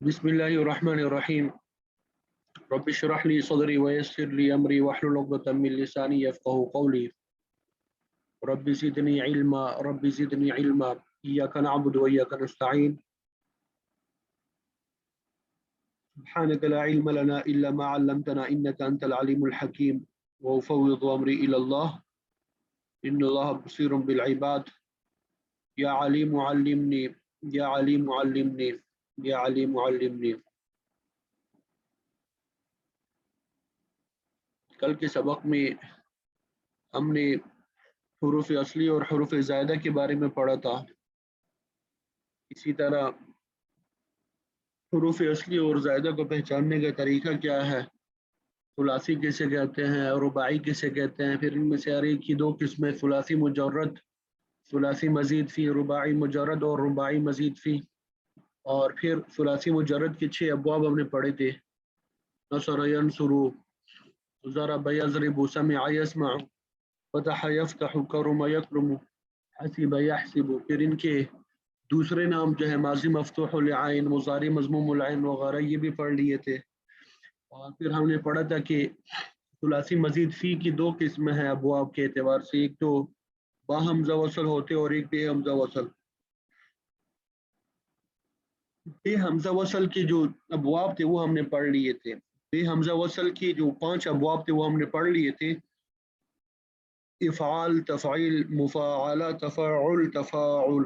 بسم الله الرحمن الرحيم. رب اشرح لي صدري ويسر لي أمري واحلل عقدة من لساني يفقهوا قولي. رب زدني علما إياك نعبد وإياك نستعين. سبحانك لا علم لنا إلا ما علمتنا إنك أنت العليم الحكيم. وأفوض أمري إلى الله إن الله بصير بالعباد. يا عليم علمني يا عليم علمني يا عليم علمني. کل کے سبق میں ہم نے حروف اصلی اور حروف زائدہ کے بارے میں پڑھا تھا. اسی طرح حروف اصلی اور زائدہ کو پہچاننے کا طریقہ کیا ہے، ثلاثی کیسے کہتے ہیں، رباعی کیسے کہتے ہیں، پھر ان میں سے ہر ایک کی دو قسمیں، ثلاثی مجرد، ثلاثی مزید فی، رباعی مجرد اور رباعی مزید فی. اور پھر ثلاثی مجرد کے 6 ابواب ہم نے پڑھے تھے، نصر ینصر، ضرب یضرب، سمع یسمع، فتح یفتح، کرم یکرم، حسب یحسب. پھر ان کے دوسرے نام جو ہے ماضی مفتوح العین، مضارع مضموم العین وغیرہ، یہ بھی پڑھ لیے تھے. اور پھر ہم نے پڑھا تھا کہ ثلاثی مزید فی کی 2 قسمیں ہیں ابواب کے اعتبار سے، ایک تو با حمزہ وصل ہوتے اور ایک بے حمزہ وصل. بے حمزہ وصل کے جو ابواب تھے وہ ہم نے پڑھ لیے تھے. بے حمزہ وصل کے جو 5 ابواب تھے وہ ہم نے پڑھ لیے تھے، افعال، تفعیل، مفاعلہ، تفاعل، تفاعل.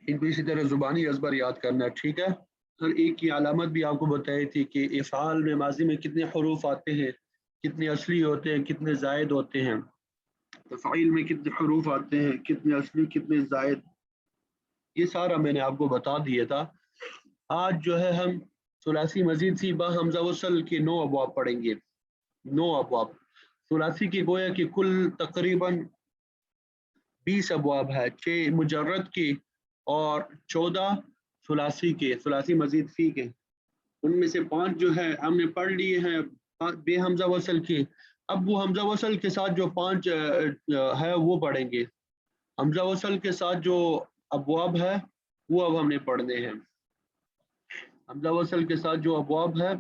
ان کو اسی طرح زبانی ازبر یاد کرنا ہے، ٹھیک ہے. ہر ایک کی علامت بھی آپ کو بتائی تھی کہ افعال میں ماضی میں کتنے حروف آتے ہیں، کتنے اصلی ہوتے ہیں، کتنے زائد ہوتے ہیں. تفعیل میں کتنے حروف آتے ہیں، کتنے اصلی کتنے زائد، یہ سارا میں نے آپ کو بتا دیا تھا. آج جو ہے ہم ثلاثی مزید سی با حمزہ وصل کے 9 ابواب پڑھیں گے. 9 ابواب ثلاثی کی گویا کہ کل تقریباً 20 ابواب ہے، 6 مجرد کے اور 14 ثلاثی کے، ثلاثی مزید فی کے. ان میں سے 5 جو ہے ہم نے پڑھ لیے ہیں بے حمزہ وصل کے. اب وہ حمزہ وصل کے ساتھ جو 5 ہے وہ پڑھیں گے. حمزہ وصل کے ساتھ جو ابواب ہے وہ اب ہم نے پڑھنے ہیں. حمزہ وصل کے ساتھ جو ابواب ہے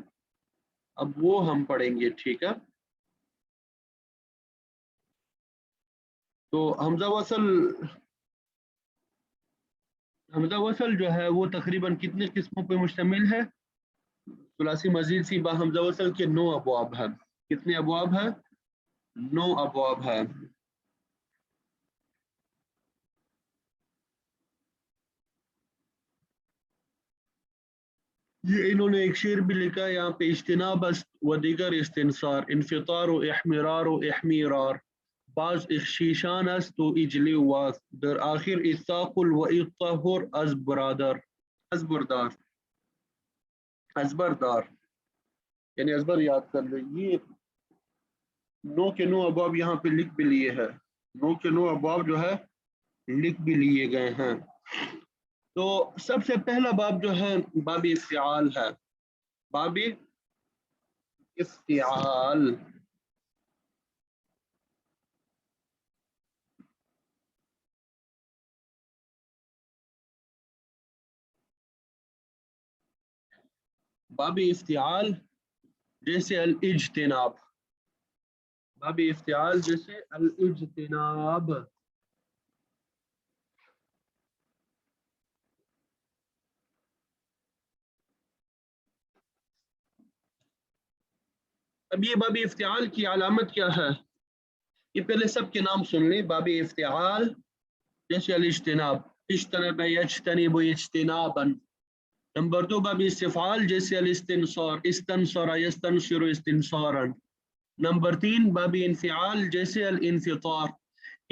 اب وہ ہم پڑھیں گے، ٹھیک ہے. تو حمزہ وصل جو ہے وہ تقریباً کتنے قسموں پہ مشتمل ہے؟ ثلاثی مزید سی با حمزہ وصل کے 9 ابواب ہے. کتنے ابواب ہے؟ 9 ابواب ہے. یہ انہوں نے ایک شعر بھی لکھا ہے یہاں پہ، اجتناب است و دیگر استنصار، انفطار و احمرار و احمیرار، بعض اخشیشان است و اجلی واز، در آخر استاقل و اطهر از برادر، از بردار، یعنی ازبر یاد کر لو. یہ 9 کے 9 ابواب یہاں پہ لکھ بھی لیے ہیں، 9 کے 9 ابواب جو ہے لکھ بھی لیے گئے ہیں. تو سب سے پہلا باب جو ہے باب افتعال ہے. باب افتعال، باب افتعال جیسے الاجتناب، باب افتعال جیسے الاجتناب. اب یہ باب افتعال کی علامت کیا ہے، یہ پہلے سب کے نام سن لیں. باب افتعال جیسے الاجتناب، اجتنب یجتنب اجتنابا. نمبر 2 باب استفعال جیسے الاستنصار، استنصر یستنصر استنصارا. نمبر 3 باب انفعال جیسے الانفطار،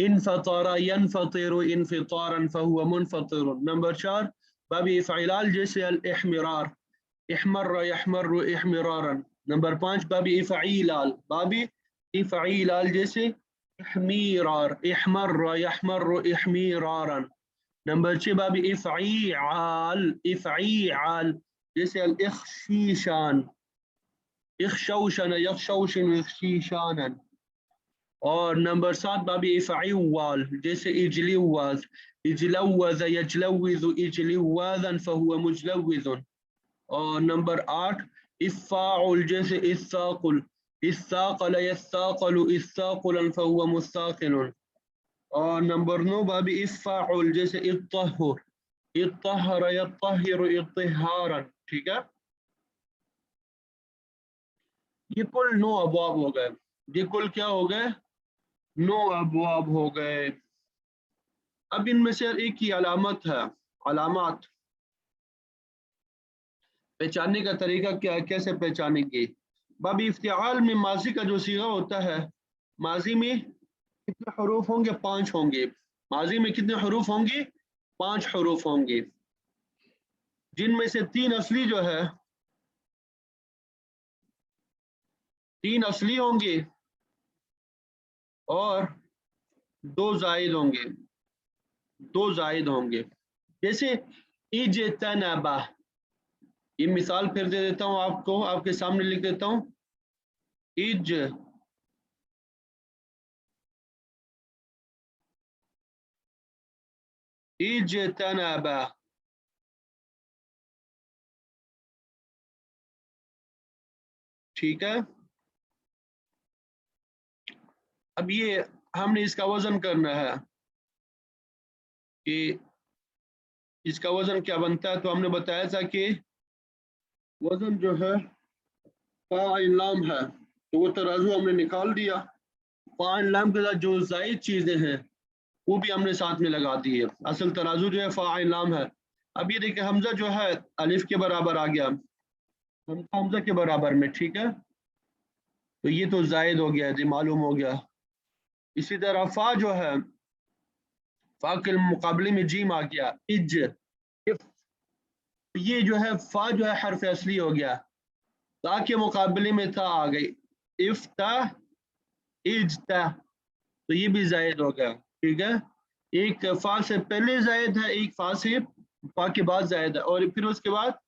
انفطر ينفطر انفطارا فهو منفطر. نمبر 4 باب افعلال جیسے الاحمرار، احمر يحمر احمرارا. نمبر 5 باب افعیلال، باب افعیلال جیسے احمیرار، احمر يحمر احمیرارا. نمبر 6 باب افعیعال، افعیعال جیسے الاخشیشان، اخشوشن یخشوشن اخشیشانا. اور نمبر 7 باب افعیوال جیسے اجلوز، اجلوز یجلوز اجلوازا فهو مجلوز. और नंबर 8 इफ़ाउल, जैसे इस्साकुल, इस्साकल यस्साकलु इस्साकुलन फहुवा मुस्ताकिलुन। और नंबर 9 बाबी इफ़ाउल, जैसे इत्तहुर, इत्तहर यत्तहिरु इत्तिहारन। ठीक है, ये कुल 9 अबवाब हो गए। ये कुल क्या हो गए? 9 अबवाब हो गए। अब इनमें से एक ही अलामत है, अलामत पहचानने का तरीका क्या है, कैसे पहचानेंगे? बाबी इफ्तिआल में माजी का जो सीगा होता है, माजी में कितने हरूफ होंगे? 5 होंगे। माजी में कितने हरूफ होंगे? 5 हरूफ होंगे, जिनमें से 3 असली जो है, 3 असली होंगे और 2 जायद होंगे, 2 जायद होंगे। जैसे इजतनबा, ये मिसाल फिर दे देता हूँ आपको, आपके सामने लिख देता हूँ। इज इजतनबा, ठीक है। अब ये हमने इसका वजन करना है कि इसका वजन क्या बनता है। तो हमने बताया था कि वजन जो है फाइल लाम है, तो वो तराजू हमने निकाल दिया। फाइल लाम के साथ जो जायद चीजें हैं वो भी हमने साथ में लगा दी है। असल तराजू जो है फाइल लाम है। अब ये देखिए हमजा जो है अलिफ के बराबर आ गया, हमजा के बराबर में, ठीक है। तो ये तो जायद हो गया, जी मालूम हो गया। इसी तरह फा जो है, फा के मुकाबले में जीम आ गया, इज। ये जो है फा जो है हर्फ असली हो गया, ता के मुकाबले में था आ गई, इफ्ता, इजता, तो ये भी जायद हो गया, ठीक है। एक फा से पहले जायद है, एक फा से फा के बाद जायद है, और फिर उसके बाद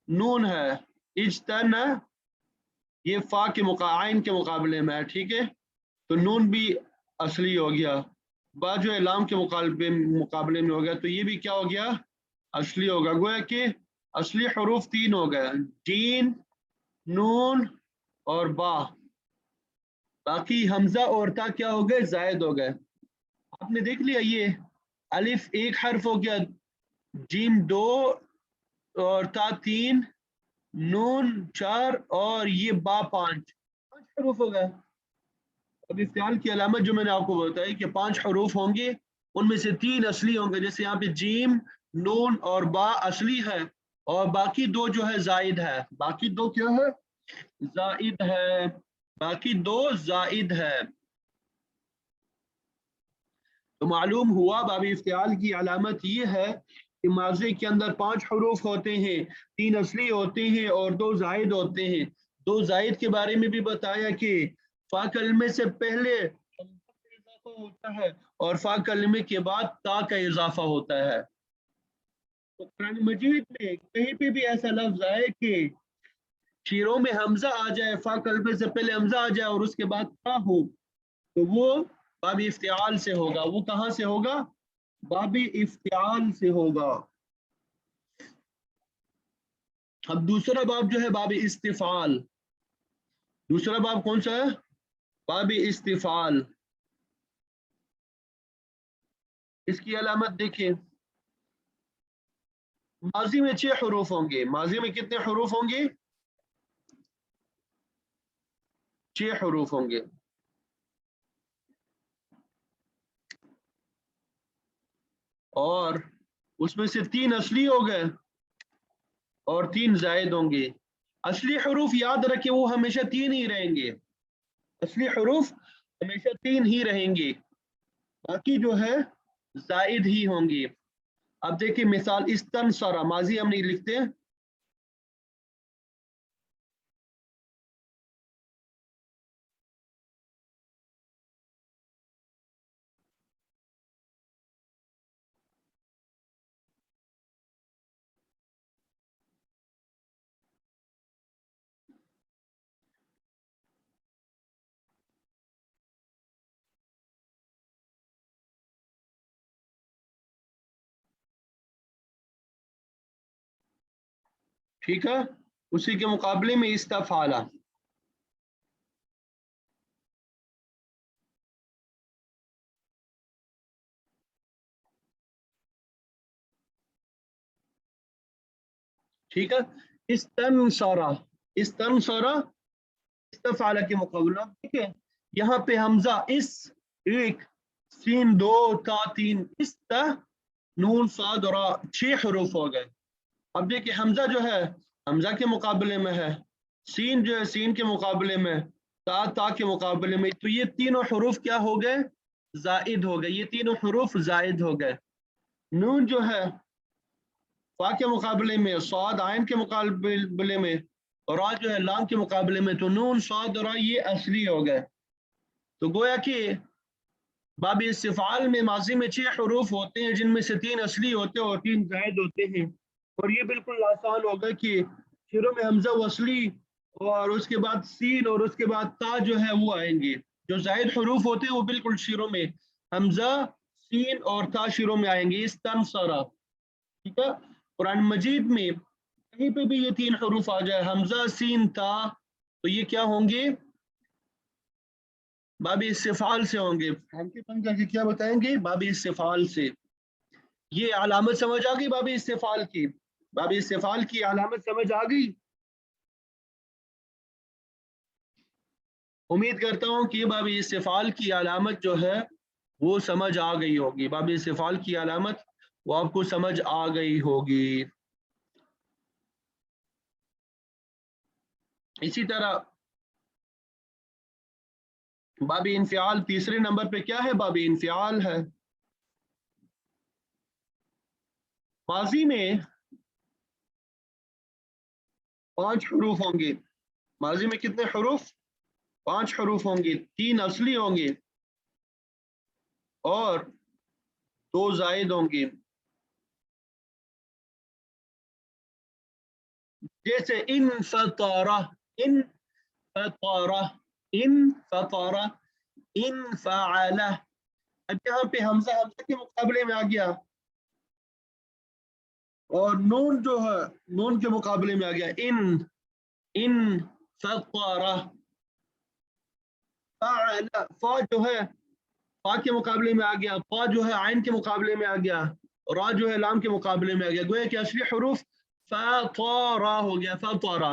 नून है, इजतना, ये फा के आइन के मुकाबले में है, ठीक है। तो नून भी असली हो गया, बा जो लाम के मुकाबले में हो गया, तो ये भी क्या हो गया? असली होगा। गोया कि असली हरूफ 3 हो गए, जीन, नून और बा। बाकी हमजा और ता क्या हो गए? जायद हो गए। आपने देख लिया, ये अलिफ एक हर्फ हो गया, जीम 2 और ता 3, नून 4 और ये बा 5, 5 हरूफ हो गए। अब इफ्तियाल की अलामत जो मैंने आपको बताई कि 5 हरूफ होंगे, उनमें से 3 असली होंगे, जैसे यहाँ पे जीम, नून और बा असली है, और बाकी 2 जो है जायद है। बाकी 2 क्या है? जायद है। बाकी 2 जायद है। तो मालूम हुआ बाबी इफ्तियाल की अलामत ये है कि माज़ी के अंदर 5 हरूफ होते हैं, 3 असली होते हैं और 2 जायद होते हैं। 2 जायद के बारे में भी बताया कि फा कलमे से पहले इजाफा होता है और फा कलमे के बाद ता का इजाफा होता है। तो कुरान मजीद में कहीं पे भी ऐसा लफ्ज आए कि शीरों में हमजा आ जाए, फा कलमे से पहले हमजा आ जाए और उसके बाद ता हो, तो वो बाबी इफ्तियाल से होगा। वो कहाँ से होगा? बाबी इफ्तियाल से होगा। अब दूसरा बाब जो है बाबी इस्तिफाल। दूसरा बाब कौन सा है? बाबी इस्तिफाल। इसकी अलामत देखिए, माजी में 6 हरूफ होंगे। माजी में कितने हरूफ होंगे? 6 हरूफ होंगे, और उसमें से 3 असली हो गए और 3 जायद होंगे। असली हरूफ याद रखे, वो हमेशा 3 ही रहेंगे। असली हरूफ हमेशा 3 ही रहेंगे, बाकी जो है जायद ही होंगे। अब देखिए मिसाल, इस्तनसरा माजी हम नहीं लिखते हैं, ٹھیک ہے، اسی کے مقابلے میں استفعل. ٹھیک ہے، استنصر، استنصر استفعل کے مقابلہ. ٹھیک ہے، یہاں پہ حمزہ اس ایک، سین دو، تا تین، است، نون صاد را 6 حروف ہو گئے. اب دیکھیں حمزہ جو ہے حمزہ کے مقابلے میں ہے، سین جو ہے سین کے مقابلے میں، تا تا کے مقابلے میں، تو یہ تینوں حروف کیا ہو گئے؟ زائد ہو گئے. یہ تینوں حروف زائد ہو گئے. نون جو ہے فا کے مقابلے میں، صاد عین کے مقابلے میں، اور را جو ہے لام کے مقابلے میں، تو نون صاد را یہ اصلی ہو گئے. تو گویا کہ باب استفعال میں ماضی میں 6 حروف ہوتے ہیں، جن میں سے 3 اصلی ہوتے ہیں اور 3 زائد ہوتے ہیں. اور یہ بالکل آسان ہوگا کہ شروع میں حمزہ وصلی اور اس کے بعد سین اور اس کے بعد تا جو ہے وہ آئیں گے. جو زائد حروف ہوتے ہیں وہ بالکل شروع میں حمزہ، سین اور تا شروع میں آئیں گے. استنصر. ٹھیک ہے، قرآن مجید میں کہیں پہ بھی یہ 3 حروف آ جائے، حمزہ، سین، تا، تو یہ کیا ہوں گے؟ باب استفعال سے ہوں گے. ہم کے بن کر کے کیا بتائیں گے؟ باب استفعال سے. یہ علامت سمجھ آ گئی باب استفعال کی؟ باب استفعال کی علامت سمجھ آ گئی؟ امید کرتا ہوں کہ باب استفعال کی علامت جو ہے وہ سمجھ آ گئی ہوگی. باب استفعال کی علامت وہ آپ کو سمجھ آ گئی ہوگی. اسی طرح باب انفعال تیسرے نمبر پہ کیا ہے؟ باب انفعال ہے. ماضی میں 5 حروف ہوں گے. ماضی میں کتنے حروف؟ 5 حروف ہوں گے. 3 اصلی ہوں گے اور 2 زائد ہوں گے. جیسے ان فطارہ، ان فطارہ، ان فطارہ، ان فعلہ. اب یہاں پہ حمزہ حمزہ کے مقابلے میں آ گیا اور نون جو ہے نون کے مقابلے میں آ گیا. ان فطارہ. فعلہ، فا جو ہے فا کے مقابلے میں آ گیا، فا جو ہے عین کے مقابلے میں آ گیا، را جو ہے لام کے مقابلے میں آ گیا. گویا کہ اصلی حروف فطارہ ہو گیا، فطارہ،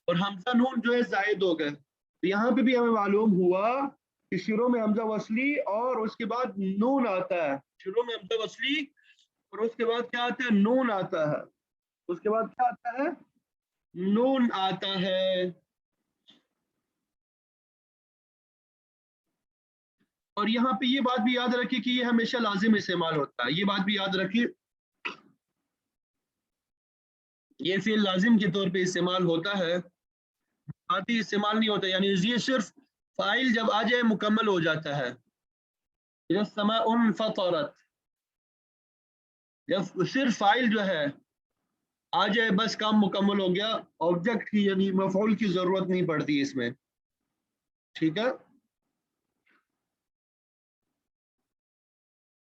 اور حمزہ نون جو ہے زائد ہو گئے. تو یہاں پہ بھی ہمیں معلوم ہوا کہ شروع میں حمزہ وصلی اور اس کے بعد نون آتا ہے. شروع میں حمزہ وصلی اور اس کے بعد کیا آتا ہے؟ نون آتا ہے. اس کے بعد کیا آتا ہے؟ نون آتا ہے. اور یہاں پہ یہ بات بھی یاد رکھیے کہ یہ ہمیشہ لازم استعمال ہوتا ہے. یہ بات بھی یاد رکھیے، یہ فعل لازم کے طور پہ استعمال ہوتا ہے، آتی استعمال نہیں ہوتا. یعنی یہ صرف فاعل جب آ جائے مکمل ہو جاتا ہے. اذا السماء فطرت، جب صرف فاعل جو ہے آ جائے بس کام مکمل ہو گیا. آبجیکٹ کی یعنی مفعول کی ضرورت نہیں پڑتی اس میں. ٹھیک ہے،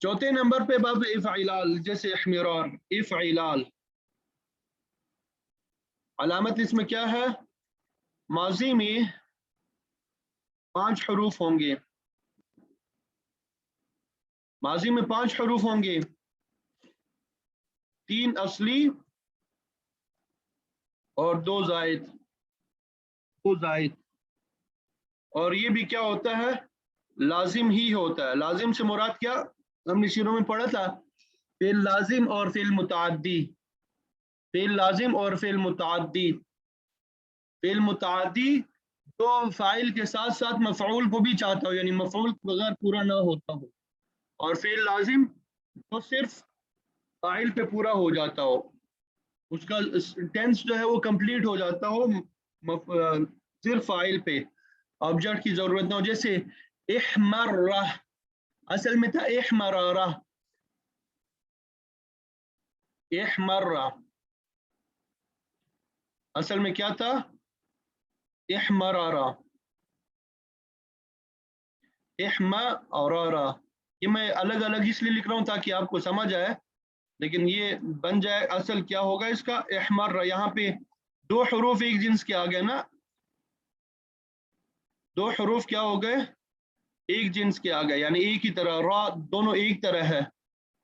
چوتھے نمبر پہ باب افعلال. جیسے احمرار، افعلال، علامت اس میں کیا ہے؟ ماضی میں 5 حروف ہوں گے. ماضی میں 5 حروف ہوں گے، 3 اصلی اور 2 زائد. 2 زائد. اور یہ بھی کیا ہوتا ہے؟ لازم ہی ہوتا ہے. لازم سے مراد کیا؟ ہم نے شروع میں پڑھا تھا، فعل لازم اور فعل متعدی. فعل لازم اور فعل متعدی. فعل متعدی تو فاعل کے ساتھ ساتھ مفعول کو بھی چاہتا ہو، یعنی مفعول کے بغیر پورا نہ ہوتا ہو. اور فعل لازم تو صرف فاعل پہ پورا ہو جاتا ہو، اس کا ٹینس جو ہے وہ کمپلیٹ ہو جاتا ہو صرف فاعل پہ، آبجیکٹ کی ضرورت نہ ہو. جیسے احمرہ، اصل میں تھا احمرارہ، احمرہ اصل میں کیا تھا؟ احمرارہ، احمرارہ. یہ میں الگ الگ اس لیے لکھ رہا ہوں تاکہ آپ کو سمجھ آئے، لیکن یہ بن جائے. اصل کیا ہوگا اس کا؟ احمر. یہاں پہ दो हरूफ एक जिन्स के आ गए ना, दो हरूफ क्या हो गए, एक जिन्स के आ गए, यानी एक ही तरह, रा दोनों एक तरह है।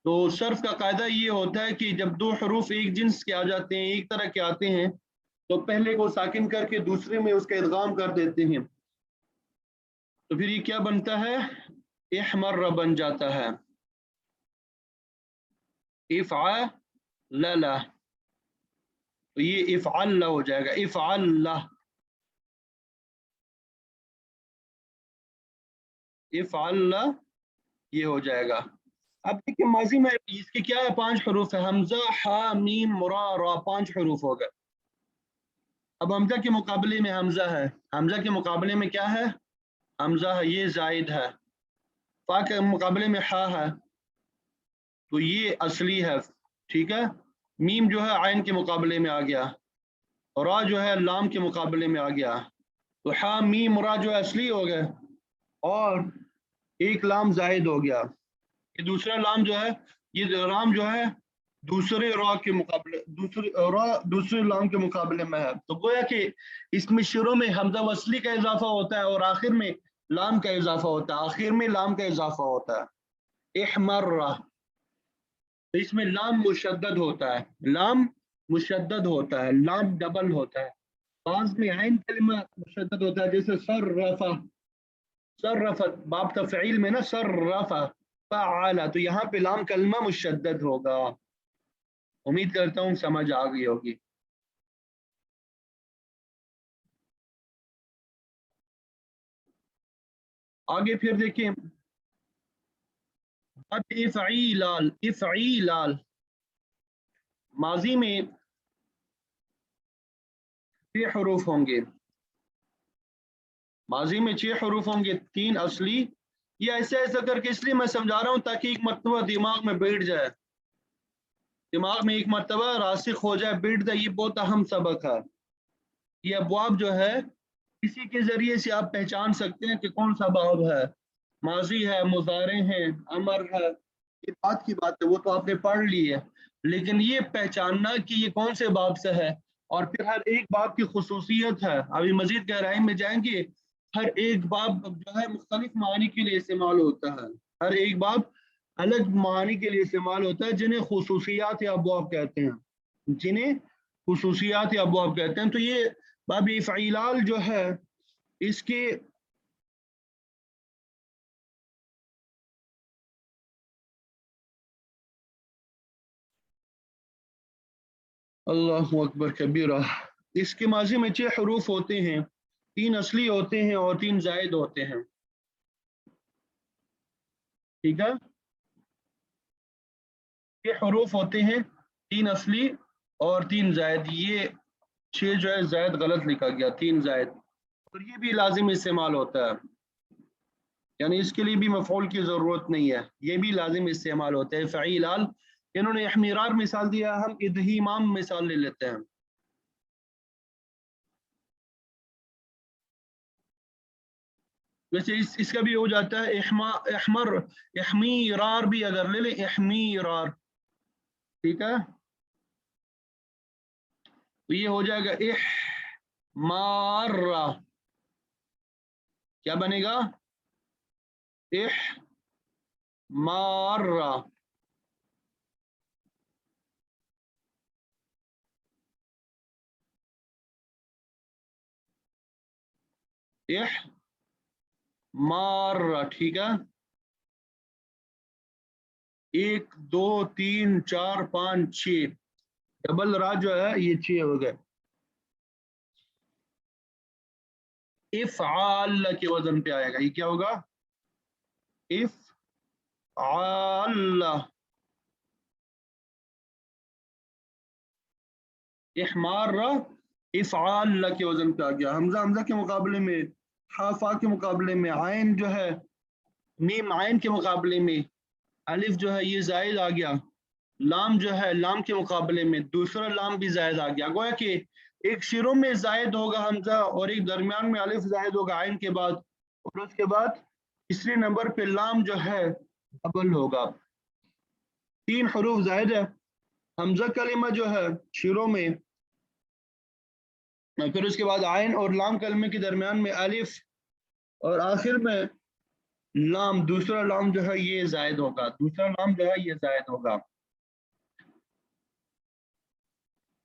तो सर्फ का कायदा ये होता है कि जब दो हरूफ एक जिन्स के आ जाते हैं, एक तरह के आते हैं, तो पहले को साकिन करके दूसरे में उसका इदगाम कर देते हैं। तो फिर ये क्या बनता है, इहमर बन जाता है, इफ़अल, तो ये इफ़अल हो जाएगा, इफ़अल, इफ़अल ये हो जाएगा। अब देखिए माजी में इसके क्या है, 5 हरूफ है, हमजा हा मीम मुरा रा, 5 हरूफ हो गए। अब हमजा के मुकाबले में हमजा है, हमजा के मुकाबले में क्या है, हमजा है, ये जायद है। फा के मुकाबले में हा है, तो ये असली है, ठीक है। मीम जो है आयन के मुकाबले में आ गया, और रा जो है लाम के मुकाबले में आ गया, तो हा मीम रा जो है असली हो गए, और एक लाम जायद हो गया। ये दूसरा लाम जो है, ये लाम जो है दूसरे रा के मुकाबले, दूसरे लाम के मुकाबले में है। तो गोया कि इसमें शुरू में हमजा वसली का इजाफा होता है और आखिर में लाम का इजाफा होता है, आखिर में लाम का इजाफा होता है, इहमर्रा। तो इसमें लाम मुशद्दद होता है, लाम मुशद्दद होता है, लाम डबल होता है। बाज में आइन कलिमा मुशद्दद होता है, जैसे सर्रफा, सर्रफत बाब तफ़ईल में ना, सर्रफा फ़अला, तो यहाँ पे लाम कलमा मुशद्दद होगा। उम्मीद करता हूँ समझ आ गई होगी। आगे फिर देखिए, अब इफ़ईलाल, इफ़ईलाल माजी में 6 हरूफ होंगे, माजी में 6 हरूफ होंगे, 3 असली। ये ऐसे ऐसा करके इसलिए मैं समझा रहा हूँ ताकि एक मरतबा दिमाग में बैठ जाए, दिमाग में एक मरतबा रासिख हो जाए, बैठ जाए। ये बहुत अहम सबक है। ये अबवाब जो है, इसी के जरिए से आप पहचान सकते हैं कि कौन सा बाब है, माजी है, मुजारे हैं, अमर है, ये बात की बात है, वो तो आपने पढ़ ली है। लेकिन ये पहचानना कि ये कौन से बाब से है, और फिर हर एक बाब की खुसूसियत है, अभी मजीद गहराई में जाएंगे। हर एक बाब जो है मुख्तलिफ मानी के लिए इस्तेमाल होता है, हर एक बाब अलग मानी के लिए इस्तेमाल होता है, जिन्हें खुसूसियात या अबवाब कहते हैं, जिन्हें खुसूसियात या अबवाब कहते हैं। तो ये बाब इफ़ईलाल जो है, इसके अल्लाहु अकबर कबीरा, इसके माजी में 6 हरूफ होते हैं, 3 असली होते हैं और 3 जायद होते हैं, ठीक है। 6 हरूफ होते हैं, 3 असली और 3 जायद। ये 6 जो है जायद गलत लिखा गया, 3 जायद। और ये भी लाजिम इस्तेमाल होता है, यानी इसके लिए भी मफऊल की ज़रूरत नहीं है, ये भी लाजिम इस्तेमाल होता है, फ़ईलाल। इन्होंने इहमिरार मिसाल दिया, हम इदहीमाम मिसाल ले लेते हैं। वैसे इसका भी हो जाता है इहमर, इहमीरार भी अगर ले लें, इहमीरार, ठीक है। तो ये हो जाएगा इहमारा, क्या बनेगा, इहमारा, इहमारा, ठीक है। 1 2 3 4 5 6, डबल रा जो है ये 6 हो गए। इफ़आल के वजन पे आएगा, ये क्या होगा, इफ़आल, इहमारा, इफ़आल के वजन पे आ गया। हमजा, हमजा के मुकाबले में, हा फा के मुकाबले में, आयन जो है, मीम आयन के मुकाबले में, अलिफ जो है ये जायद आ गया, लाम जो है लाम के मुकाबले में दूसरा लाम भी जायद आ गया। गोया कि एक शुरू में जायद होगा हमजा, और एक दरमियान में अलिफ जायद होगा आयन के बाद, और उसके बाद तीसरे नंबर पे लाम जो है डबल होगा। 3 हरूफ जायद है। हमजा कलिमा जो है शुरू में پھر اس کے بعد عین اور لام کلمے کے درمیان میں الف اور آخر میں لام، دوسرا لام جو ہے یہ زائد ہوگا، دوسرا لام جو ہے یہ زائد ہوگا۔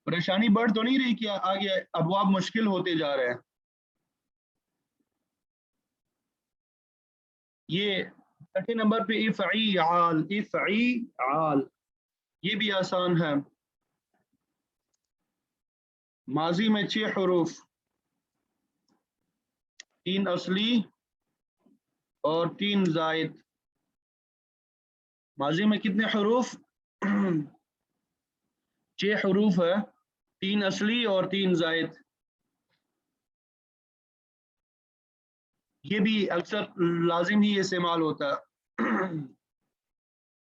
پریشانی بڑھ تو نہیں رہی کہ آگے ابواب مشکل ہوتے جا رہے ہیں؟ یہ چھٹے نمبر پہ افعیعال، افعیعال یہ بھی آسان ہے، ماضی میں 6 حروف، 3 اصلی اور 3 زائد۔ ماضی میں کتنے حروف؟ 6 حروف ہے، 3 اصلی اور 3 زائد۔ یہ بھی اکثر لازم ہی استعمال ہوتا ہے،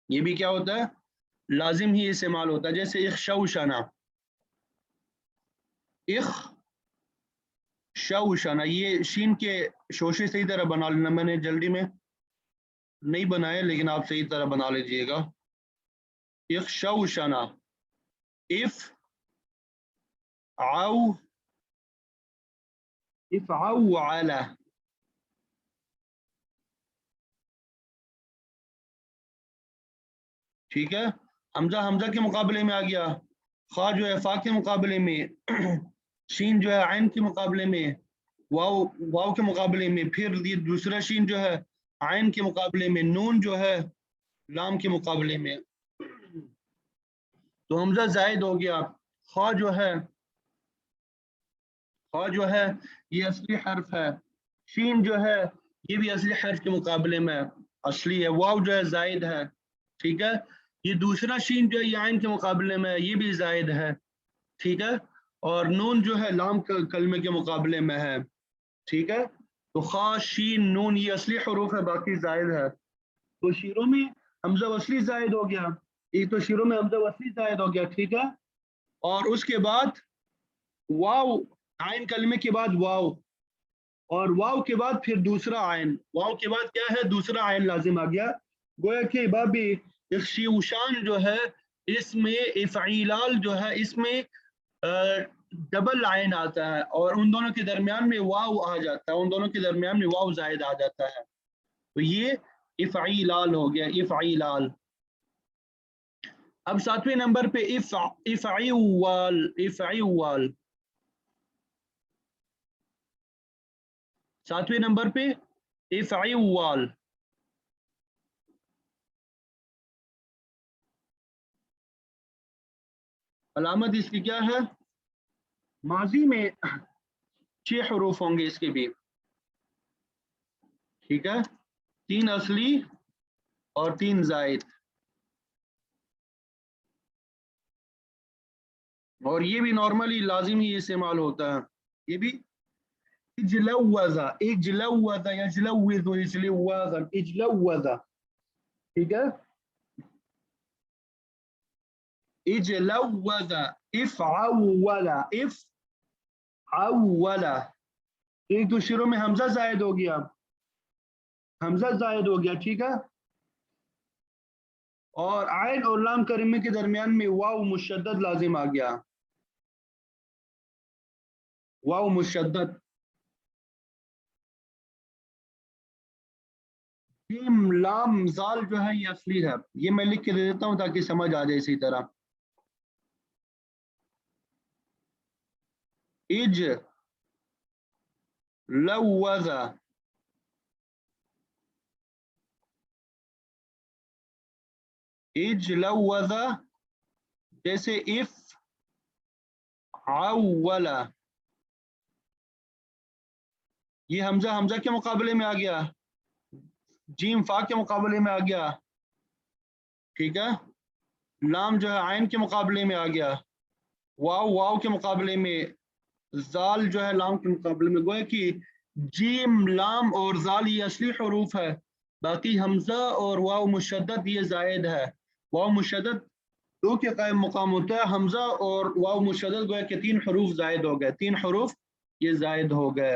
یہ بھی کیا ہوتا ہے؟ لازم ہی استعمال ہوتا ہے، جیسے اخشوشنا، اخشوشنا، یہ شین کے شوشے صحیح طرح بنا لینا، میں نے جلدی میں نہیں بنائے لیکن آپ صحیح طرح بنا لیجئے گا۔ اخشوشنا، اف عو، افعوعل، ٹھیک ہے۔ حمزہ حمزہ کے مقابلے میں آ گیا، خا جو ہے فا کے مقابلے میں، شین جو ہے عین کے مقابلے میں، واو واو کے مقابلے میں، پھر یہ دوسرا شین جو ہے عین کے مقابلے میں، نون جو ہے لام کے مقابلے میں۔ تو حمزہ زائد ہو گیا، خا جو ہے یہ اصلی حرف ہے، شین جو ہے یہ بھی اصلی حرف کے مقابلے میں اصلی ہے، واو جو ہے زائد ہے، ٹھیک ہے۔ یہ دوسرا شین جو ہے یہ عین کے مقابلے میں یہ بھی زائد ہے، ٹھیک ہے۔ اور نون جو ہے لام کلمے کے مقابلے میں ہے، ٹھیک ہے۔ تو خا شین نون یہ اصلی حروف ہے، باقی زائد ہے۔ تو شیروں میں حمزہ وصلی زائد ہو گیا، ایک تو شیروں میں حمزہ وصلی زائد ہو گیا، ٹھیک ہے۔ اور اس کے بعد واو، عین کلمے کے بعد واو، اور واو کے بعد پھر دوسرا عین، واو کے بعد کیا ہے؟ دوسرا عین لازم آ گیا، گویا کہ بابی اخشیوشان جو ہے اس میں افعیلال جو ہے اس میں ڈبل عین آتا ہے، اور ان دونوں کے درمیان میں واو آ جاتا ہے، ان دونوں کے درمیان میں واو زائد آ جاتا ہے، تو یہ افعیلال ہو گیا، افعیلال۔ اب 7ویں نمبر پہ افعیوال، افعیوال 7ویں نمبر پہ افعیوال، علامت اس کی کیا ہے؟ ماضی میں 6 حروف ہوں گے اس کے بھی، ٹھیک ہے، 3 اصلی اور 3 زائد، اور یہ بھی نارملی لازم ہی استعمال ہوتا ہے، یہ بھی اجلوذ، اجلوذ یجلوذ اجلوذ، اجلوذ، ٹھیک ہے، اجلوذ، افعول، افعول، ایک دو شروع میں حمزہ زائد ہو گیا، حمزہ زائد ہو گیا، ٹھیک ہے۔ اور عین اور لام کلمے کے درمیان میں واو مشدد لازم آ گیا، واو مشدد، جیم لام زال جو ہے یہ اصلی ہے، یہ میں لکھ کے دے دیتا ہوں تاکہ سمجھ آ جائے اسی طرح۔ اج لوذ، اج لوذ، جیسے اف عول، یہ حمزہ حمزہ کے مقابلے میں آ گیا، جیم فا کے مقابلے میں آ گیا، ٹھیک ہے، لام جو ہے عین کے مقابلے میں آ گیا، واو واو کے مقابلے میں، زال جو ہے لام کے مقابلے میں، گویا کہ جیم لام اور زال یہ اصلی حروف ہے، باقی حمزہ اور واو مشدد یہ زائد ہے، واو مشدد دو کے قائم مقام ہوتا ہے، حمزہ اور واو مشدد گویا کہ 3 حروف زائد ہو گئے، 3 حروف یہ زائد ہو گئے۔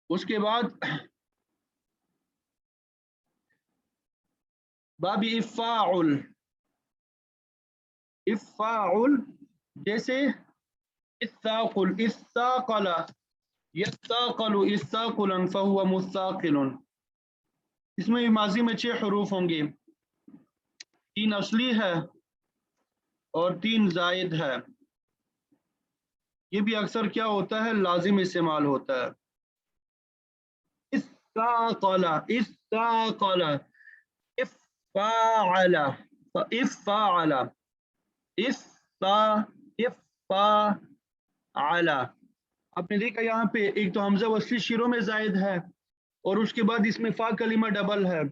اس کے بعد باب افاعل، افاعل जैसे इस्ताकुल, इस्ताकला, यस्ताकलु इस्ताकुलन फहुवा मुस्ताकिलुन, इसमें भी माजी में 6 हरूफ होंगे, 3 असली है और 3 जायद है। ये भी अक्सर क्या होता है, लाजिम इस्तेमाल होता है। इस्ताकला, इस्ताकला, इफ़ाअला, इफ़ाअला, इफ़ा, इफ़ाअला। आपने देखा यहाँ पे एक तो हमजा वस्ली शिरों में जायद है और उसके बाद इसमें फा कलीमा डबल है।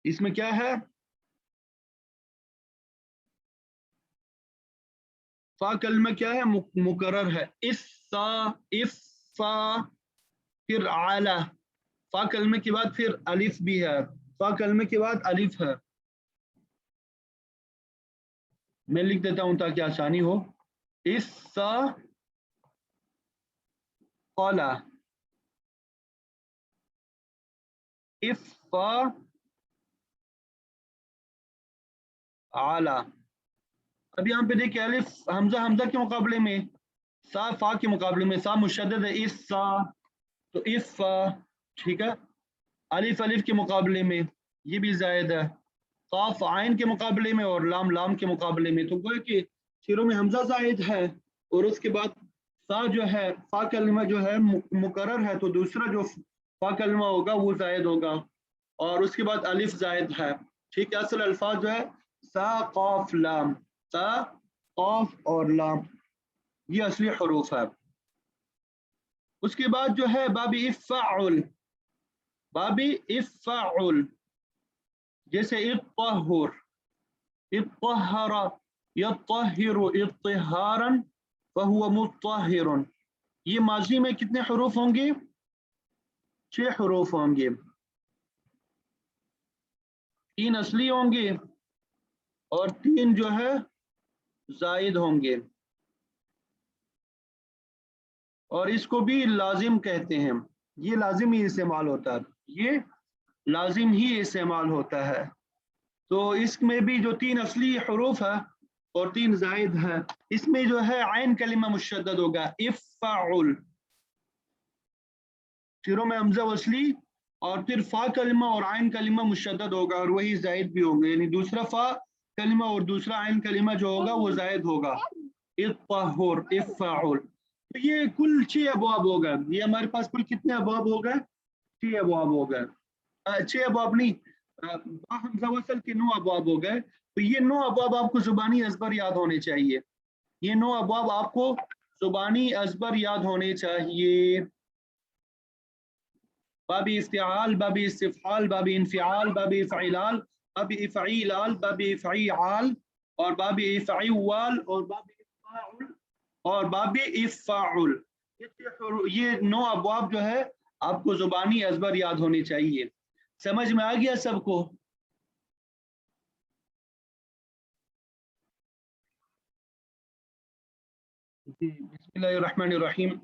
इसमें क्या है, फा कलमा क्या है, मुकर्रर है। इस्सा, इफ़ा, फिर आला, फा कलमे के बाद फिर अलिफ भी है, फा कलमे के बाद अलिफ है। मैं लिख देता हूं ताकि आसानी हो। इस्सा कला, इफ़ा आला। अब यहाँ पे देखिए अलिफ हमजा, हमजा के मुकाबले में, सा फा के मुकाबले में, सा मुशद्दद है, इस्सा, तो इफ़ा, ठीक है। अलिफ अलिफ के मुकाबले में ये भी जायद है, काफ आयन के मुकाबले में और लाम लाम के मुकाबले में। तो गोया कि शेरों में हमजा जायद है और उसके बाद सा जो है, फा कलमा जो है मुकर्रर है, तो दूसरा जो फा कलमा होगा वो जायद होगा और उसके बाद अलिफ जायद है, ठीक है। असल अल्फाज जो है सा काफ लाम, सा काफ और लाम, ये असली हरूफ है। उसके बाद जो है बाबी इफ़ाउल, बाबी इफ़ाउल, जैसे इत्तहुर, इत्तहरा, यत्तहिरु इत्तिहारन फहुवा मुत्तहिरुन, ये माजी में कितने हरूफ होंगे, 6 हरूफ होंगे, 3 असली होंगे और 3 जो है जायद होंगे। और इसको भी लाजिम कहते हैं, ये लाजिम ही इस्तेमाल होता है, ये लाजिम ही इस्तेमाल होता है। तो इसमें भी जो 3 असली हरूफ है और 3 जायद है, इसमें जो है आइन कलिमा मुशद्दद होगा, इफ़ाउल, शिरों में हमजा वसली और फिर फा कलिमा और आइन कलिमा मुशद्दद होगा और वही जायद भी होगा, यानी दूसरा फा कलिमा और दूसरा आइन कलिमा जो होगा वो जायद होगा, इत्तहुर, इफ़ाउल। तो ये कुल 6 अबवाब हो गए। ये हमारे पास कुल कितने अबवाब हो गए, 6 अबवाब हो गए। 6 अबवाब नहीं, हमजा वसल के 9 अबवाब हो गए। तो ये 9 अबवाब आपको जुबानी अजबर याद होने चाहिए, ये 9 अबवाब आपको जुबानी अजबर याद होने चाहिए। बाबी इफ्तिआल, बाबी इस्तिफ़ाल, बाबी इन्फ़िआल, बाबी इफ़ईलाल, बाबी इफ़ईलाल, बाबी इफ़ईआल और बाबी इफ़ईवाल और बाबी इफ़ाउल और बाबी इफ़ाउल। ये 9 अबवाब जो है आपको जुबानी अजबर याद होनी चाहिए। समझ में आ गया सबको? जी, बिस्मिल्लाहिर्रहमानिर्रहीम।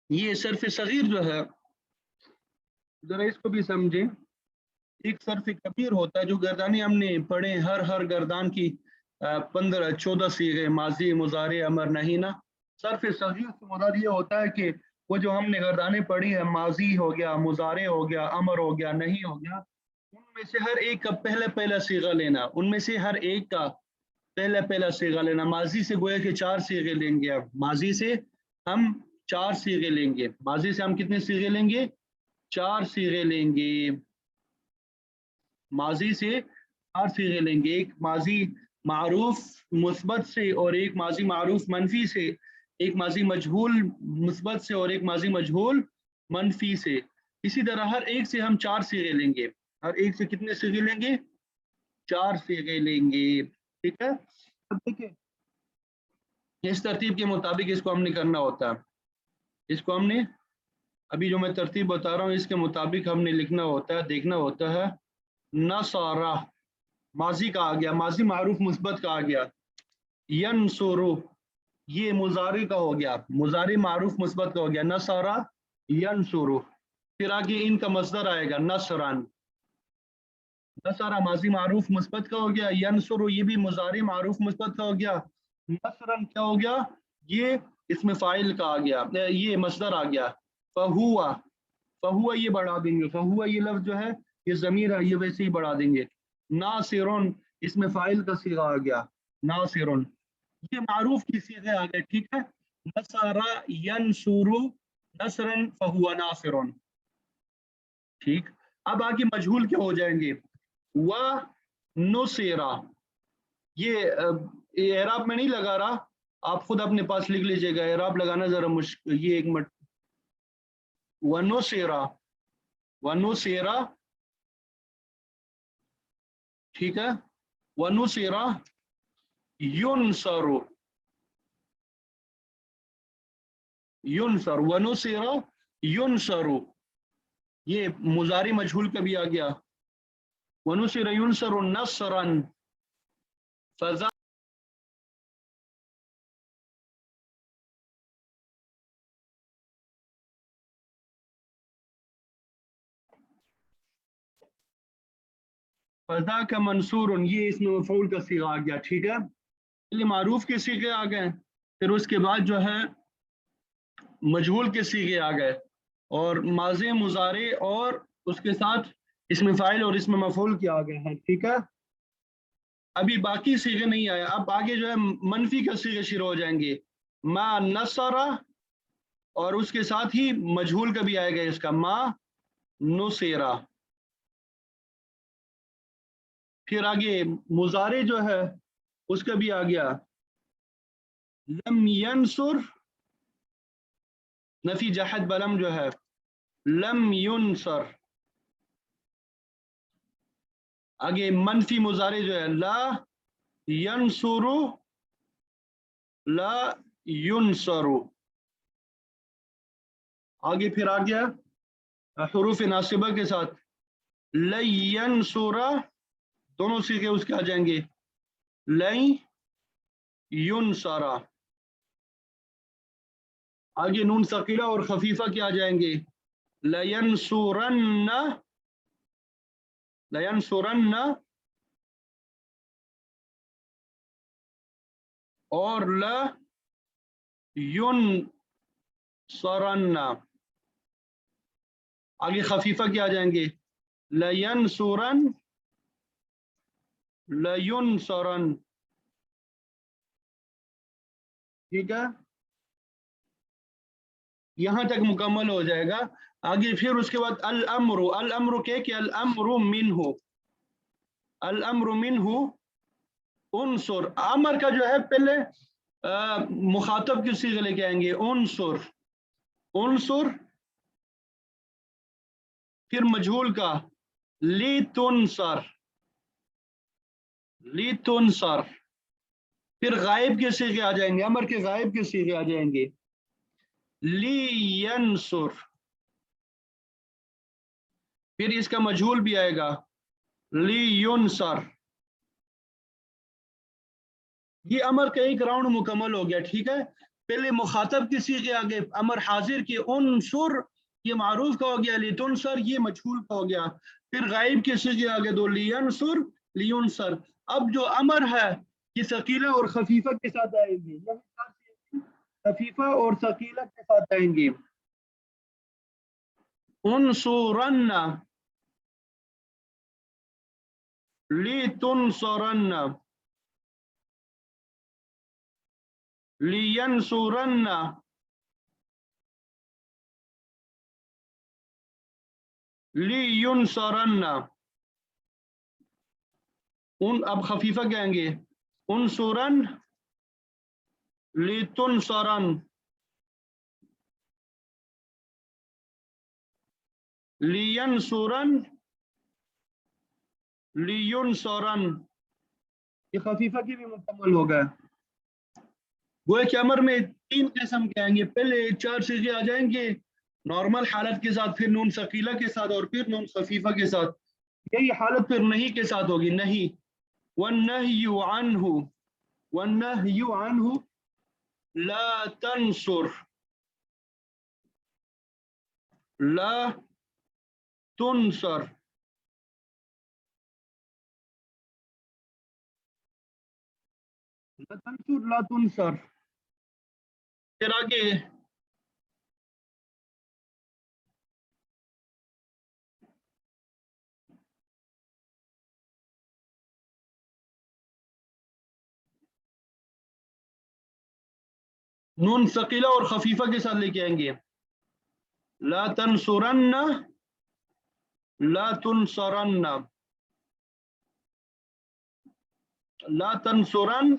ये सर्फ सगीर जो है, जरा इसको भी समझें। एक सर्फ कबीर होता है जो गर्दानी हमने पढ़े, हर गर्दान की 15-14 सीगे, माजी, मुजारे, अमर, नहीं ना। सर्फ सगीर से मुराद ये होता है कि वो जो हमने गर्दाने पढ़ी है, माजी हो गया, मुजारे हो गया, अमर हो गया, नहीं हो गया, उनमें से हर एक का पहला पहला सीगा लेना, उनमें से हर एक का पहला पहला सीगा लेना। माजी से गोया के 4 सीगे लेंगे, अब माजी से हम 4 सीगे लेंगे, माजी से हम कितने सीगे लेंगे, 4 सीगे लेंगे। माजी से 4 सीगे लेंगे, एक माजी मारूफ मुस्बत से और एक माजी मारूफ मनफी से, एक माजी मजहूल मुस्बत से और एक माजी मजहूल मनफी से। इसी तरह हर एक से हम 4 सीगे लेंगे, हर एक से कितने सीगे लेंगे, 4 सीगे लेंगे, ठीक है। अब देखिए इस तरतीब के मुताबिक इसको हमने करना होता है, इसको हमने अभी जो मैं तरतीब बता रहा हूँ इसके मुताबिक हमने लिखना होता है, देखना होता है। नसारा माजी का आ गया, माजी मारूफ मुस्बत का आ गया। यनसुरु ये मुजारी का हो गया, मुजारी मारूफ मुस्बत का हो गया, नसारा यनसुरु। फिर आगे इनका मसदर आएगा नसरन, नसरा माजी मारूफ मुस्बत का हो गया, यनसुरु ये भी मुजारी मारूफ मुस्बत का हो गया, नसरन क्या हो गया, ये इसमें फाइल का आ गया, ये मसदर आ गया। फहुआ, फहुआ ये बढ़ा देंगे, फहुआ ये लफ्ज जो है ये जमीर है, ये वैसे ही बढ़ा देंगे। नासिरुन इसमें फाइल का सीगा आ गया, नासिरुन ये मारूफ की सीगे आ गए, ठीक है। नसरा यनसुरु नसरन फहुआ नासिरुन, ठीक। अब आगे मजहूल क्या हो जाएंगे, व नुसेरा, ये एराब में नहीं लगा रहा, आप खुद अपने पास लिख लीजिएगा, एराब लगाना जरा मुश्किल, ये एक मिनट। व नुसेरा, व नुसेरा, ठीक है। व नुसेरा युनसरु, युनसर, व नुसेरा युनसरु, ये मुजारी मजहूल का भी आ गया। व नुसेरा युनसरु नसरन फजा, फजा का मंसूर, ये इसमें मफऊल का सीगा आ गया, ठीक है। पहले मारूफ के सीगे आ गए, फिर उसके बाद जो है मजहूल के सीगे आ गए, और माज़ी मुजारे और उसके साथ इसमें फ़ाइल और इसमें मफऊल के आ गए हैं, ठीक है। अभी बाकी सीगे नहीं आए, अब आगे जो है मनफी के सीगे शुरू हो जाएंगे। मा नसरा, और उसके साथ ही मजहूल का भी आएगा इसका, मा नुसेरा। फिर आगे मुजारे जो है उसका भी आ गया, लम यनसुर, नफी जहद बलम जो है, लम युनसर। आगे मनफी मुजारे जो है, ला यनसुरु ला युनसरु। आगे फिर आ गया हुरूफ नासिबा के साथ, लयनसुरा, दोनों सीखे उसके आ जाएंगे, लई युनसरा। आगे नून सकीला और खफीफा के आ जाएंगे, लयनसुरन्ना, लयनसुरन्ना, और ल युनसरन्ना। आगे खफीफा के आ जाएंगे, लयनसुरन लयुनसरन, ठीक है। यहां तक मुकम्मल हो जाएगा। आगे फिर उसके बाद अल अम्रु, अल अम्रु के कि अल अम्रु मिनहु, अल अम्रु मिनहु उनसुर। अमर का जो है पहले मुखातब की सीगे लेके आएंगे, उनसुर, उनसुर। फिर मजहूल का ली तुनसर, ली तुनसर। फिर गायब के सीगे आ जाएंगे, अमर के गायब के सीगे आ जाएंगे, ली यनसुर। फिर इसका मजहूल भी आएगा, ली युनसर। ये अमर का एक राउंड मुकम्मल हो गया, ठीक है। पहले मुखातब की सीगे आगे, अमर हाजिर के उनसुर ये मारूफ का हो गया, लितुनसर ये मजहूल का हो गया। फिर गायब के सीगे आगे दो, लियनसुर लियुनसर। अब जो अमर है ये सकीला और खफीफा के साथ आएंगे, खफीफा और सकीला के साथ आएंगे। उनसुरन्ना लितुनसरन्ना, लियनसुरन्ना, लियुनसरन्ना। उन अब खफीफा कहेंगे, उनसुरन लितुनसरन, लियनसुरन लियुनसरन। ये खफीफा की भी मुकम्मल हो गया। वो कि अमर में तीन किस्म के आएंगे, पहले चार सीगे आ जाएंगे नॉर्मल हालत के साथ, फिर नून सकीला के साथ, और फिर नून खफीफा के साथ। यही हालत फिर नहीं के साथ होगी, नहीं। वन्नहयु अन्हु, वन्नहयु अन्हु ला तनसुर, ला तुनसर। ला तंसुर ला तुनसर। फिर आगे नून सकीला और खफीफा के साथ लेके आएंगे। ला तंसुरन्ना ला तुनसरन्ना, ला तंसुरन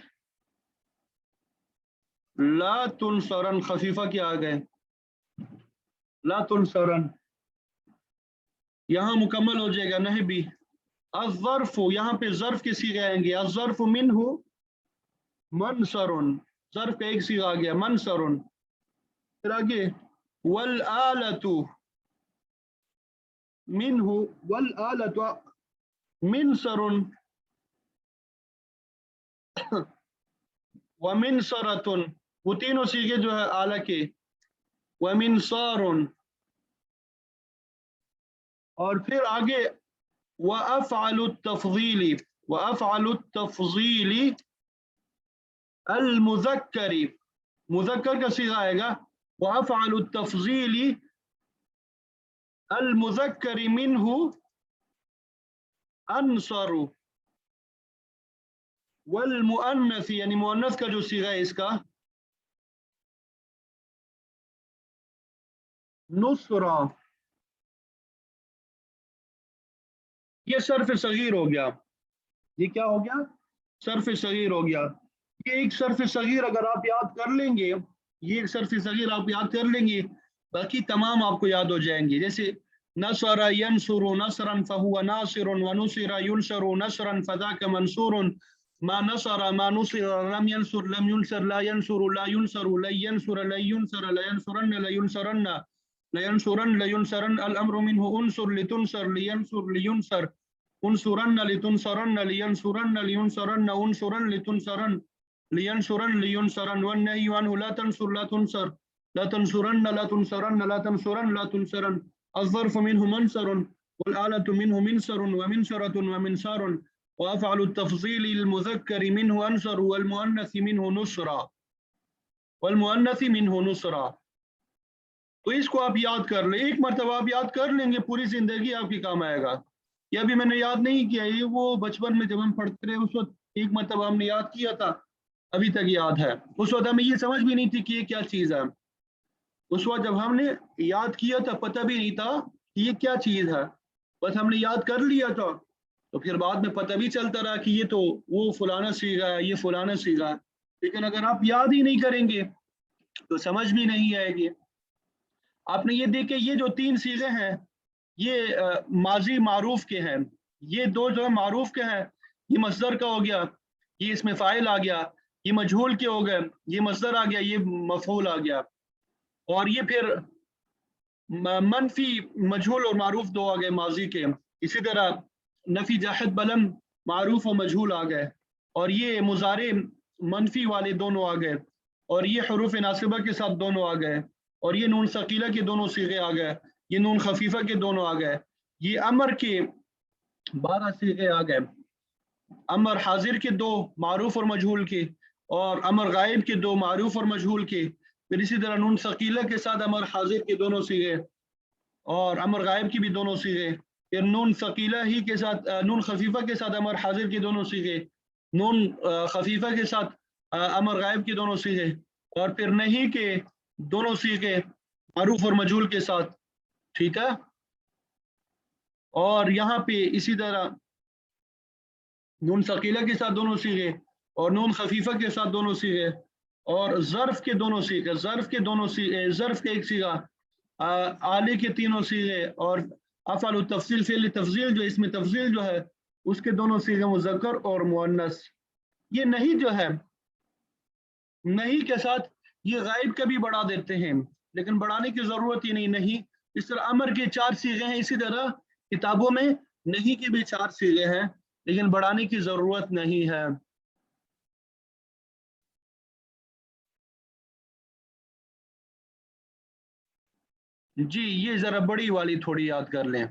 ला तुनसरन, खफीफा क्या आ गए, ला तुनसरन। यहाँ मुकम्मल हो जाएगा नहीं भी। अज़र्फ, यहाँ पे ज़र्फ के सीगे आएंगे। अज़र्फ मिन्हु मनसरुन, ज़र्फ का एक सीगा आ गया मनसरुन। फिर आगे वल आलतु मिन्हु वल आलतु मिनसरुन व मिनसरतुन, वो तीनों सीगे जो है आला के। व मिनसारुन, और फिर आगे व अफ़अलु तफ़ज़ीली, व अफ़अलु तफ़ज़ीली अल मुज़क्करी, मुज़क्कर का सीगा आएगा। व अफ़अलु तफ़ज़ीली अल मुज़क्करी मिन्हु अनसरु, वल मुअन्नस, यानी मुअन्नस का जो सीगा है इसका नुसरा। ये सर्फ सगीर हो गया। ये क्या हो गया, सर्फ सगीर हो गया। ये एक सर्फ सगीर अगर आप याद कर लेंगे, ये एक सर्फ सगीर आप याद कर लेंगे, बाकी तमाम आपको याद हो जाएंगे। जैसे नसरा यनसुरु नसरन फहुवा नासिरुन व नुसिरा युनसरु नसरन फज़ाका मंसूरुन, मा नसरा मा नुसिरा लम यनसुर लम युनसर ला यनसुरु ला युनसरु ला यनसुर ला युनसर ला यनसुरन ला युनसरन ला यनसुरन ला युनसरन अल अम्रु मिन्हु उनसुर लितुनसर लियनसुर लियुनसर उनसुरन लितुनसरन लियनसुरन लियुनसरन उनसुरन लितुनसरन लियनसुरन लियुनसरन वन्नही वन्हु ला तंसुर ला तुनसर ला तंसुरन ला तुनसरन ला तंसुरन ला तुनसरन। الظرف منه منصر والآلة منه منصر ومنصرة ومنصار وأفعل التفضيل المذكر منه أنصر والمؤنث منه نصرا والمؤنث منه نصرا۔ تو اس کو آپ یاد کر لیں، ایک مرتبہ آپ یاد کر لیں گے پوری زندگی آپ کی کام آئے گا۔ یہ ابھی میں نے یاد نہیں کیا، یہ وہ بچپن میں جب ہم پڑھتے رہے اس وقت ایک مرتبہ ہم نے یاد کیا تھا، ابھی تک یاد ہے۔ اس وقت ہمیں یہ سمجھ بھی نہیں تھی کہ یہ کیا چیز ہے، اس وقت جب ہم نے یاد کیا تھا پتہ بھی نہیں تھا کہ یہ کیا چیز ہے، بس ہم نے یاد کر لیا تھا، تو پھر بعد میں پتہ بھی چلتا رہا کہ یہ تو وہ فلانا صیغہ ہے، یہ فلانا صیغہ ہے۔ لیکن اگر آپ یاد ہی نہیں کریں گے تو سمجھ بھی نہیں آئے گی۔ آپ نے یہ دیکھے یہ جو تین صیغے ہیں یہ ماضی معروف کے ہیں، یہ دو جو ہے معروف کے ہیں، یہ مصدر کا ہو گیا، یہ اس میں فاعل آ گیا، یہ مجہول کے ہو گئے، یہ مصدر آ گیا، یہ مفعول آ گیا، اور یہ پھر منفی مجہول اور معروف دو آ گئے ماضی کے۔ اسی طرح نفی جاحد بلم معروف و مجہول آ گئے، اور یہ مضارع منفی والے دونوں آ گئے، اور یہ حروف ناصبہ کے ساتھ دونوں آ گئے، اور یہ نون ثقیلہ کے دونوں صیغے آ گئے، یہ نون خفیفہ کے دونوں آ گئے، یہ امر کے 12 صیغے آ گئے، امر حاضر کے دو معروف اور مجہول کے، اور امر غائب کے دو معروف اور مجہول کے، پھر اسی طرح نون ثقیلہ کے ساتھ امر حاضر کے دونوں صیغے اور امر غائب کی بھی دونوں صیغے، پھر نون ثقیلہ ہی کے ساتھ نون خفیفہ کے ساتھ امر حاضر کے دونوں صیغے، نون خفیفہ کے ساتھ امر غائب کے دونوں صیغے، اور پھر نہیں کے دونوں صیغے معروف اور مجہول کے ساتھ، ٹھیک ہے۔ اور یہاں پہ اسی طرح نون ثقیلہ کے ساتھ دونوں صیغے اور نون خفیفہ کے ساتھ دونوں صیغے، اور ظرف کے دونوں صیغے، ظرف کے دونوں صیغے، ظرف کا ایک صیغہ، آلے کے تینوں صیغے، اور افعل التفضیل فعل تفضیل جو اس میں تفضیل جو ہے اس کے دونوں صیغے مذکر اور مؤنث۔ یہ نہیں جو ہے نہیں کے ساتھ یہ غائب کا بھی بڑھا دیتے ہیں، لیکن بڑھانے کی ضرورت ہی نہیں۔ اس طرح امر کے 4 صیغے ہیں، اسی طرح کتابوں میں نہیں کے بھی 4 صیغے ہیں، لیکن بڑھانے کی ضرورت نہیں ہے۔ جی یہ ذرا بڑی والی تھوڑی یاد کر لیں۔